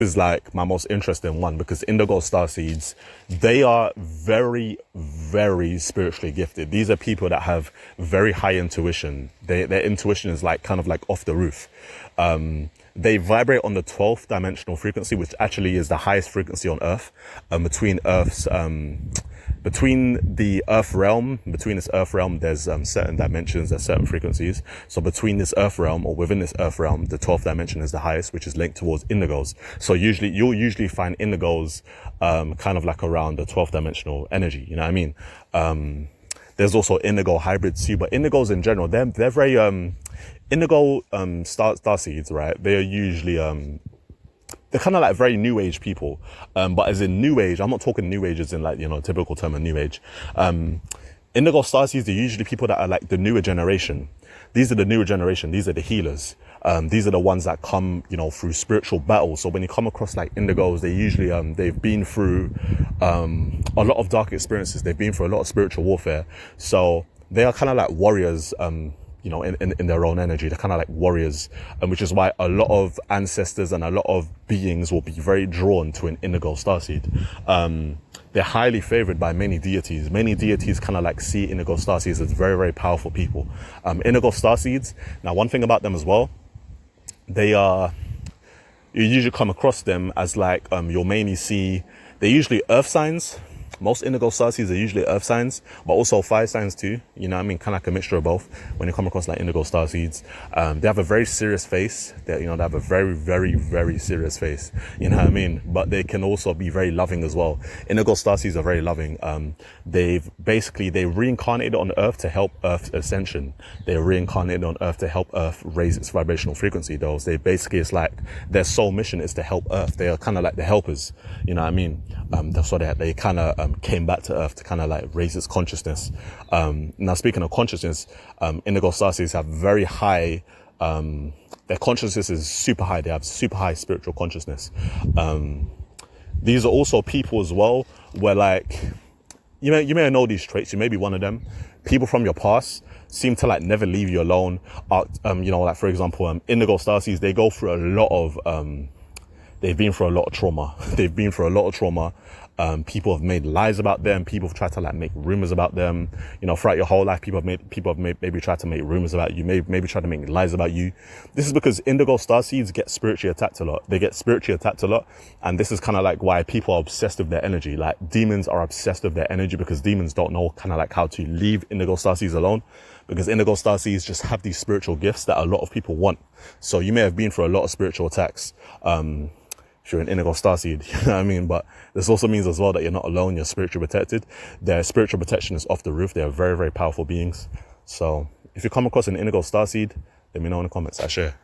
is like my most interesting one because indigo starseeds, they are very, very spiritually gifted. These are people that have very high intuition. Their intuition is like kind of like off the roof. They vibrate on the 12th dimensional frequency, which actually is the highest frequency on Earth. Between this Earth realm, there's certain dimensions, there's certain frequencies. So between this Earth realm or within this Earth realm, the 12th dimension is the highest, which is linked towards indigos. So you'll usually find indigos, kind of like around the 12th dimensional energy. You know what I mean? There's also indigo hybrids too, but indigos in general, they're very, indigo, starseeds, right? They are usually, they're kind of like very new age people. But as in new age, I'm not talking new age as in like, typical term of new age. Indigo starseeds are usually people that are like the newer generation. These are the newer generation. These are the healers. These are the ones that come, through spiritual battles. So when you come across like indigos, they usually, they've been through, a lot of dark experiences. They've been through a lot of spiritual warfare. So they are kind of like warriors, in their own energy. They're kind of like warriors, which is why a lot of ancestors and a lot of beings will be very drawn to an indigo starseed. They're highly favored by many deities. Many deities kind of like see indigo starseeds as very, very powerful people. Indigo starseeds, now one thing about them as well, you usually come across them as like, you'll mainly see, they're usually earth signs. Most indigo starseeds are usually earth signs, but also fire signs too. You know what I mean? Kind of like a mixture of both. When you come across like indigo starseeds, they have a very serious face. They have a very, very, very serious face. You know what I mean? But they can also be very loving as well. Indigo starseeds are very loving. They reincarnated on Earth to help Earth's ascension. They reincarnated on Earth to help Earth raise its vibrational frequency. It's like their sole mission is to help Earth. They are kind of like the helpers. You know what I mean? That's what they kind of came back to Earth to kind of like raise its consciousness. Now speaking of consciousness, indigo starseeds have very high, their consciousness is super high. They have super high spiritual consciousness. These are also people as well where like, you may know these traits. You may be one of them. People from your past seem to like never leave you alone. Like for example, indigo starseeds, they go through a lot of, they've been through a lot of trauma. People have made lies about them. People have tried to like make rumors about them. Throughout your whole life, people have maybe tried to make rumors about you, maybe tried to make lies about you. This is because indigo starseeds get spiritually attacked a lot. And this is kind of like why people are obsessed with their energy. Like demons are obsessed with their energy because demons don't know kind of like how to leave indigo starseeds alone. Because indigo starseeds just have these spiritual gifts that a lot of people want. So you may have been through a lot of spiritual attacks. If you're an indigo starseed, you know what I mean? But this also means as well that you're not alone, you're spiritually protected. Their spiritual protection is off the roof. They are very, very powerful beings. So if you come across an indigo starseed, let me know in the comments. I share.